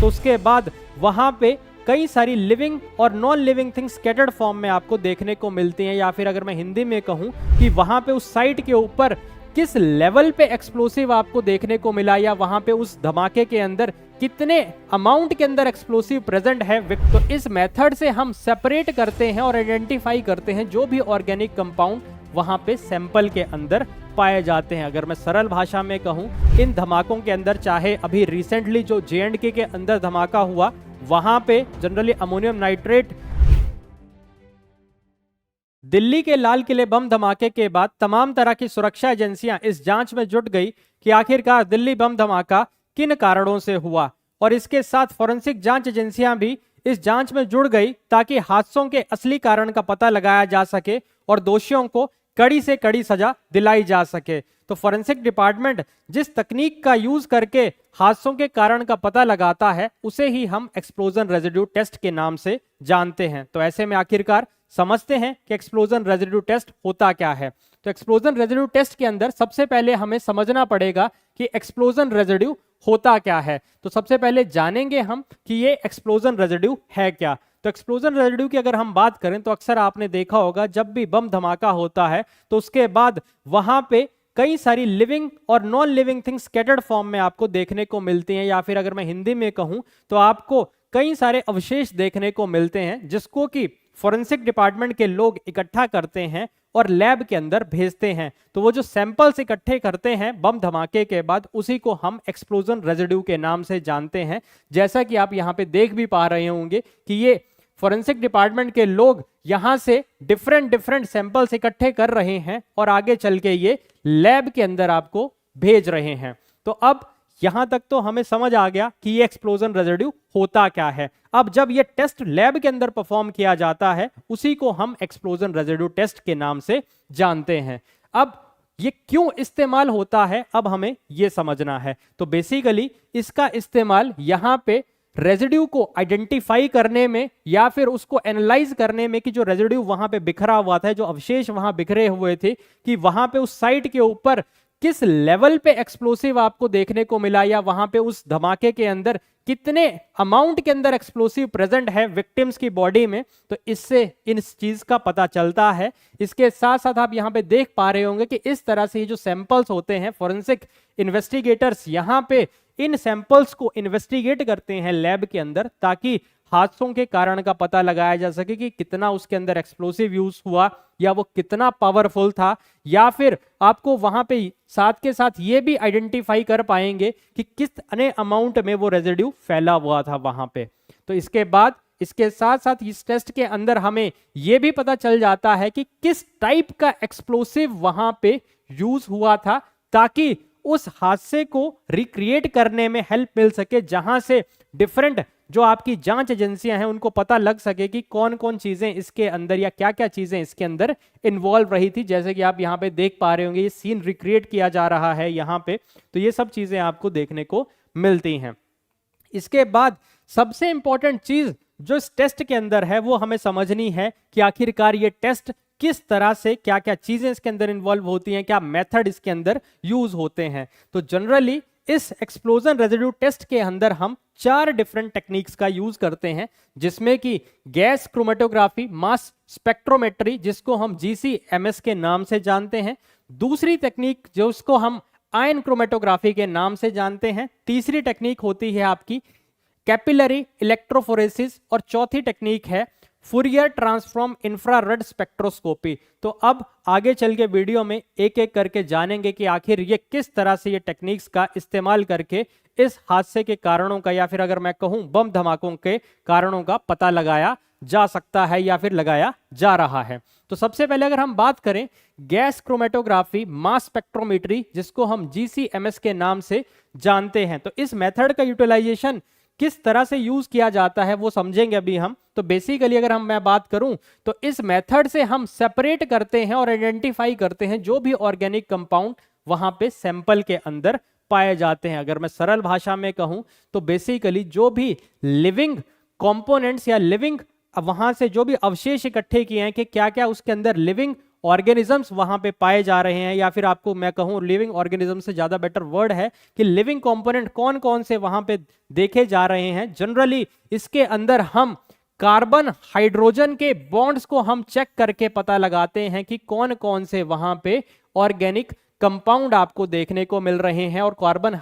तो उसके बाद वहां पे कई सारी लिविंग और non living things scattered form में आपको देखने को मिलती हैं, या फिर अगर मैं हिंदी में कहूं कि वहां पे उस साइट के ऊपर किस लेवल पे एक्सप्लोसिव आपको देखने को मिला, या वहां पे उस धमाके के अंदर कितने अमाउंट के अंदर एक्सप्लोसिव प्रेजेंट है। तो इस मेथड से हम सेपरेट करते हैं और आइडेंटिफाई करते हैं जो भी ऑर्गेनिक कंपाउंड वहां पे सैंपल के अंदर पाए जाते हैं। अगर मैं सरल भाषा में कहूं, इन धमाकों के अंदर, चाहे अभी रिसेंटली जो J&K के अंदर धमाका हुआ, वहां पे जनरली अमोनियम नाइट्रेट, दिल्ली के लाल किले बम धमाके के बाद तमाम तरह की सुरक्षा एजेंसियां इस जांच में जुट गई कि आखिरकार दिल्ली बम धमाका किन कारणों से हुआ, और इसके साथ फॉरेंसिक जांच एजेंसियां भी इस जांच में जुड़ गई ताकि हादसों के असली कारण का पता लगाया जा सके और दोषियों को कड़ी से कड़ी सजा दिलाई जा सके। तो फॉरेंसिक डिपार्टमेंट जिस तकनीक का यूज करके हादसों के कारण का पता लगाता है उसे ही हम एक्सप्लोजन रेजिड्यू टेस्ट के नाम से जानते हैं। तो ऐसे में आखिरकार समझते हैं कि एक्सप्लोजन रेजिड्यू टेस्ट होता क्या है। तो एक्सप्लोजन रेजिड्यू टेस्ट के अंदर सबसे पहले हमें समझना पड़ेगा कि एक्सप्लोजन रेजिड्यू होता क्या है। तो सबसे पहले जानेंगे हम कि ये एक्सप्लोजन रेजिड्यू है क्या। तो एक्सप्लोजन रेजिड्यू की अगर हम बात करें तो अक्सर आपने देखा होगा जब भी बम धमाका होता है तो उसके बाद वहां पे कई सारी लिविंग और non living things scattered form में आपको देखने को मिलती हैं, या फिर अगर मैं हिंदी में कहूं तो आपको कई सारे अवशेष देखने को मिलते हैं जिसको कि फॉरेंसिक डिपार्टमेंट के लोग इकट्ठा करते हैं और लैब के अंदर भेजते हैं। तो वो जो सैंपल्स इकट्ठे करते हैं बम धमाके के बाद, उसी को हम एक्सप्लोजन रेजिड्यू के नाम से जानते हैं। जैसा कि आप यहाँ पे देख भी पा रहे होंगे कि ये फॉरेंसिक डिपार्टमेंट के लोग यहां से डिफरेंट सैंपल्स इकट्ठे कर रहे हैं और आगे चल के ये लैब के अंदर आपको भेज रहे हैं। तो अब यहां तक तो हमें समझ आ गया कि ये एक्सप्लोजन रेजिड्यू होता क्या है। अब जब ये टेस्ट लैब के अंदर परफॉर्म किया जाता है उसी को हम एक्सप्लोजन रेजिड्यू टेस्ट के नाम से जानते हैं। अब ये क्यों इस्तेमाल होता है, अब हमें ये समझना है। तो बेसिकली इसका इस्तेमाल यहां पे रेजिड्यू को आइडेंटिफाई करने में या फिर उसको एनालाइज करने में कि जो रेजिड्यू वहां पे बिखरा हुआ था, जो अवशेष वहां बिखरे हुए थे, कि वहां पे उस साइट के ऊपर किस लेवल पे एक्सप्लोसिव आपको देखने को मिला, या वहां पे उस धमाके के अंदर कितने अमाउंट के अंदर एक्सप्लोसिव प्रेजेंट है विक्टिम्स की बॉडी में। तो इससे इस चीज का पता चलता है। इसके साथ साथ आप यहां पे देख पा रहे होंगे कि इस तरह से ये जो सैंपल्स होते हैं, फॉरेंसिक इन्वेस्टिगेटर्स यहां पे इन सैंपल्स को इन्वेस्टिगेट करते हैं लैब के अंदर ताकि हादसों के कारण का पता लगाया जा सके कि कितना उसके अंदर एक्सप्लोसिव यूज हुआ, या वो कितना पावरफुल था, या फिर आपको वहां पे साथ के साथ ये भी आइडेंटिफाई कर पाएंगे कि कितने अमाउंट में वो रेजिड्यू फैला हुआ था वहां पे। तो इसके बाद इसके साथ साथ इस टेस्ट के अंदर हमें यह भी पता चल जाता है कि किस टाइप का एक्सप्लोसिव वहां पे यूज हुआ था ताकि उस हादसे को रिक्रिएट करने में हेल्प मिल सके, जहां से डिफरेंट जो आपकी जांच एजेंसियां हैं उनको पता लग सके कि कौन कौन चीजें इसके अंदर या क्या क्या चीजें इसके अंदर इन्वॉल्व रही थी। जैसे कि आप यहां पे देख पा रहे होंगे ये सीन रिक्रिएट किया जा रहा है यहां पे, तो ये सब चीजें आपको देखने को मिलती हैं। इसके बाद सबसे इंपॉर्टेंट चीज जो इस टेस्ट के अंदर है वो हमें समझनी है कि आखिरकार ये टेस्ट किस तरह से, क्या क्या चीजें इसके अंदर इन्वॉल्व होती हैं, क्या मेथड इसके अंदर यूज होते हैं। तो जनरली इस एक्सप्लोजन रेजिड्यू टेस्ट के अंदर हम 4 डिफरेंट टेक्निक्स का यूज करते हैं, जिसमें कि गैस क्रोमेटोग्राफी, मास स्पेक्ट्रोमेट्री जिसको हम GCMS के नाम से जानते हैं, दूसरी टेक्निक जो उसको हम आयन क्रोमेटोग्राफी के नाम से जानते हैं, तीसरी टेक्निक होती है आपकी कैपिलरी इलेक्ट्रोफोरेसिस, और चौथी टेक्निक है फूरियर ट्रांसफॉर्म इंफ्रारेड स्पेक्ट्रोस्कोपी। तो अब आगे चल के वीडियो में एक एक करके जानेंगे कि आखिर ये किस तरह से ये टेक्निक्स का इस्तेमाल करके इस हादसे के कारणों का, या फिर अगर मैं कहूं बम धमाकों के कारणों का पता लगाया जा सकता है या फिर लगाया जा रहा है। तो सबसे पहले अगर हम बात करें गैस क्रोमेटोग्राफी, मास स्पेक्ट्रोमेट्री जिसको हम GCMS के नाम से जानते हैं, तो इस मेथड का यूटिलाइजेशन किस तरह से यूज किया जाता है वो समझेंगे अभी हम। तो बेसिकली अगर मैं बात करूं तो इस मेथड से हम सेपरेट करते हैं और आइडेंटिफाई करते हैं जो भी ऑर्गेनिक कंपाउंड वहां पे सैंपल के अंदर पाए जाते हैं। अगर मैं सरल भाषा में कहूं तो बेसिकली जो भी लिविंग कंपोनेंट्स या लिविंग वहां से जो भी अवशेष इकट्ठे किए हैं कि क्या क्या उसके अंदर लिविंग ऑर्गेनिजम्स वहां पे पाए जा रहे हैं, या फिर आपको मैं कहूं लिविंग ऑर्गेनिज्म से ज्यादा बेटर वर्ड है कि लिविंग कंपोनेंट कौन कौन से वहां पे देखे जा रहे हैं। जनरली इसके अंदर हम कार्बन हाइड्रोजन के बॉन्ड्स को हम चेक करके पता लगाते हैं कि कौन कौन से वहां पे ऑर्गेनिक कंपाउंड आपको देखने को मिल रहे हैं, और कार्बन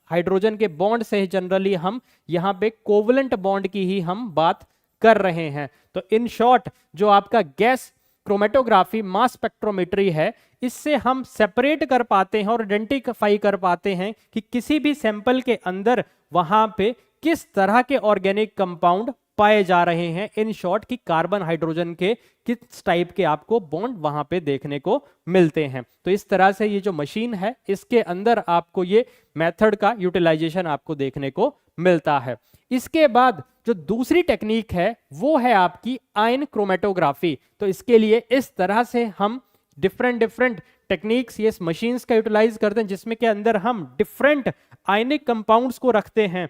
हाइड्रोजन के बॉन्ड से जनरली हम यहां पे कोवलेंट बॉन्ड की ही हम बात कर रहे हैं। तो इन शॉर्ट जो आपका गैस क्रोमेटोग्राफी मास स्पेक्ट्रोमेट्री है, इससे हम सेपरेट कर पाते हैं और आइडेंटिफाई कर पाते हैं कि किसी भी सैंपल के अंदर वहां पे किस तरह के ऑर्गेनिक कंपाउंड पाए जा रहे हैं। इन शॉर्ट कि कार्बन हाइड्रोजन के किस टाइप के आपको बॉन्ड वहां पे देखने को मिलते हैं। तो इस तरह से ये जो मशीन है इसके अंदर आपको ये मेथड का यूटिलाइजेशन आपको देखने को मिलता है। इसके बाद जो दूसरी टेक्निक है वो है आपकी आयन क्रोमेटोग्राफी। तो इसके लिए इस तरह से हम डिफरेंट टेक्निक्स ये मशीन्स का यूटिलाइज करते हैं, जिसमें के अंदर हम डिफरेंट आयनिक कंपाउंड्स को रखते हैं।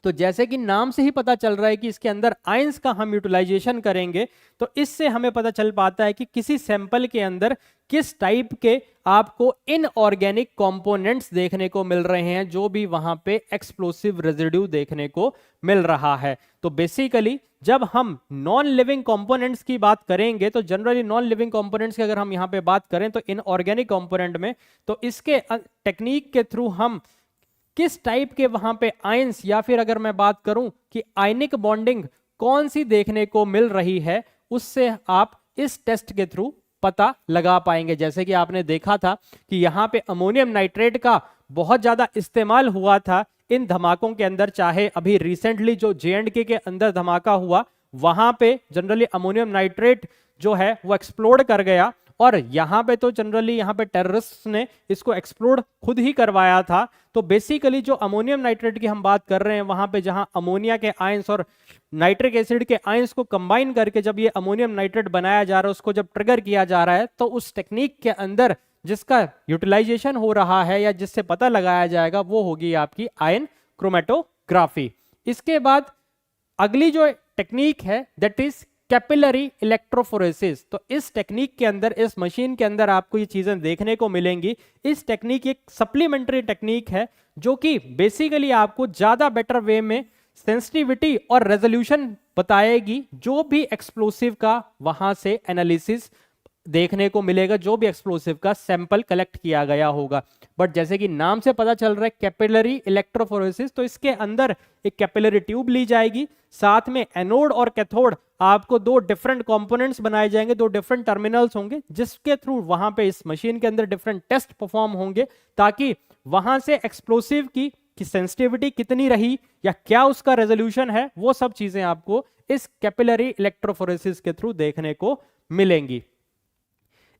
तो जैसे कि नाम से ही पता चल रहा है कि इसके अंदर आयंस का हम यूटिलाइजेशन करेंगे, तो इससे हमें पता चल पाता है कि किसी सैंपल के अंदर किस टाइप के आपको इनऑर्गेनिक कंपोनेंट्स देखने को मिल रहे हैं, जो भी वहां पे एक्सप्लोसिव रेजिड्यू देखने को मिल रहा है। तो बेसिकली जब हम नॉन लिविंग कंपोनेंट्स की बात करेंगे, तो जनरली नॉन लिविंग कंपोनेंट्स की अगर हम यहां पे बात करें तो इनऑर्गेनिक कंपोनेंट में, तो इसके टेक्निक के थ्रू हम किस टाइप के वहां पे आयंस, या फिर अगर मैं बात करूं कि आयनिक बॉन्डिंग कौन सी देखने को मिल रही है, उससे आप इस टेस्ट के थ्रू पता लगा पाएंगे। जैसे कि आपने देखा था कि यहां पे अमोनियम नाइट्रेट का बहुत ज्यादा इस्तेमाल हुआ था इन धमाकों के अंदर, चाहे अभी रिसेंटली जो J&K के अंदर धमाका हुआ वहां पे जनरली अमोनियम नाइट्रेट जो है वो एक्सप्लोड कर गया, और यहां पे तो जनरली यहां पे टेररिस्ट ने इसको एक्सप्लोड खुद ही करवाया था। तो बेसिकली जो अमोनियम नाइट्रेट की हम बात कर रहे हैं, वहां पे जहां अमोनिया के आयंस और नाइट्रिक एसिड के आयंस को कंबाइन करके जब ये अमोनियम नाइट्रेट बनाया जा रहा है, उसको जब ट्रिगर किया जा रहा है, तो उस टेक्निक के अंदर जिसका यूटिलाइजेशन हो रहा है या जिससे पता लगाया जाएगा वो होगी आपकी आयन क्रोमेटोग्राफी। इसके बाद अगली जो टेक्निक है दैट इज कैपिलरी इलेक्ट्रोफोरेसिस। तो इस टेक्निक के अंदर, इस मशीन के अंदर आपको ये चीजें देखने को मिलेंगी। इस टेक्निक एक सप्लीमेंट्री टेक्निक है जो कि बेसिकली आपको ज्यादा बेटर वे में सेंसिटिविटी और रेजोल्यूशन बताएगी, जो भी एक्सप्लोसिव का वहां से एनालिसिस देखने को मिलेगा, जो भी एक्सप्लोसिव का सैंपल कलेक्ट किया गया होगा। बट जैसे कि नाम से पता चल रहा है कैपिलरी इलेक्ट्रोफोरेसिस, तो इसके अंदर एक कैपिलरी ट्यूब ली जाएगी, साथ में एनोड और कैथोड आपको दो डिफरेंट कंपोनेंट्स बनाए जाएंगे, दो डिफरेंट टर्मिनल्स होंगे, जिसके थ्रू वहां पे इस मशीन के अंदर डिफरेंट टेस्ट परफॉर्म होंगे, ताकि वहां से एक्सप्लोसिव की सेंसिटिविटी कितनी रही या क्या उसका रेजोल्यूशन है, वो सब चीजें आपको इस कैपिलरी इलेक्ट्रोफोरेसिस के थ्रू देखने को मिलेंगी।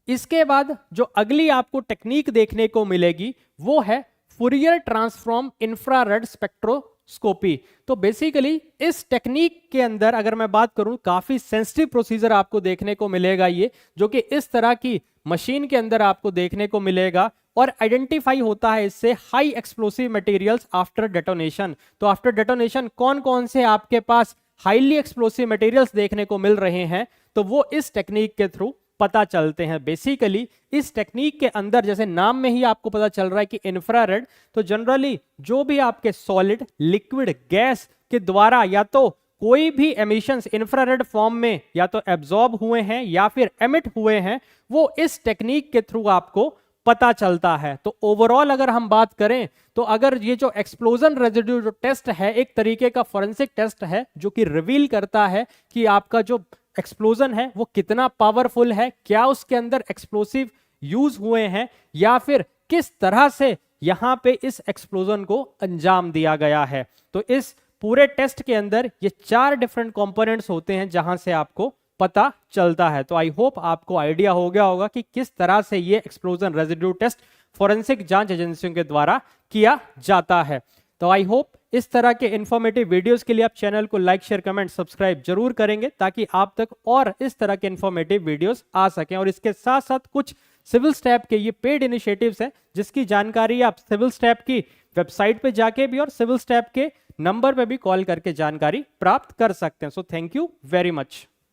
इसके बाद जो अगली आपको टेक्निक देखने को मिलेगी वो है फूरियर ट्रांसफॉर्म इंफ्रारेड स्पेक्ट्रोस्कोपी। तो बेसिकली इस टेक्निक के अंदर अगर मैं बात करूं, काफी सेंसिटिव प्रोसीजर आपको देखने को मिलेगा, ये जो कि इस तरह की मशीन के अंदर आपको देखने को मिलेगा, और आइडेंटिफाई होता है इससे high explosive materials after detonation. तो आफ्टर डेटोनेशन कौन कौन से आपके पास हाईली एक्सप्लोसिव मटेरियल्स देखने को मिल रहे हैं, तो वो इस टेक्निक के थ्रू पता चलते हैं। बेसिकली इस टेक्निक के अंदर जैसे नाम में ही आपको पता चल रहा है कि इंफ्रारेड, तो जनरली जो भी आपके सॉलिड, लिक्विड, गैस के द्वारा या तो कोई भी एमिशंस इंफ्रारेड फॉर्म में या तो एब्जॉर्ब हुए हैं या फिर एमिट हुए हैं, वो इस टेक्निक के थ्रू आपको पता चलता है। तो ओवरऑल अगर हम बात करें, तो अगर ये जो एक्सप्लोजन रेजिड्यू जो टेस्ट है, एक तरीके का फॉरेंसिक टेस्ट है जो कि रिवील करता है कि आपका जो एक्सप्लोजन है वो कितना पावरफुल है, क्या उसके अंदर एक्सप्लोसिव यूज हुए हैं, या फिर किस तरह से यहां पे इस एक्सप्लोजन को अंजाम दिया गया है। तो इस पूरे टेस्ट के अंदर ये 4 डिफरेंट कंपोनेंट्स होते हैं जहां से आपको पता चलता है। तो आई होप आपको आइडिया हो गया होगा कि किस तरह से ये एक्सप्लोजन रेजिड्यू टेस्ट फॉरेंसिक जांच एजेंसियों के द्वारा किया जाता है। तो आई होप इस तरह के इंफॉर्मेटिव वीडियोस के लिए आप चैनल को लाइक, शेयर, कमेंट, सब्सक्राइब जरूर करेंगे, ताकि आप तक और इस तरह के इंफॉर्मेटिव वीडियोस आ सकें। और इसके साथ साथ कुछ सिविल स्टैप के ये पेड इनिशिएटिव्स हैं, जिसकी जानकारी आप सिविल स्टैप की वेबसाइट पे जाके भी और सिविल स्टैप के नंबर पे भी कॉल करके जानकारी प्राप्त कर सकते हैं। So thank you very much.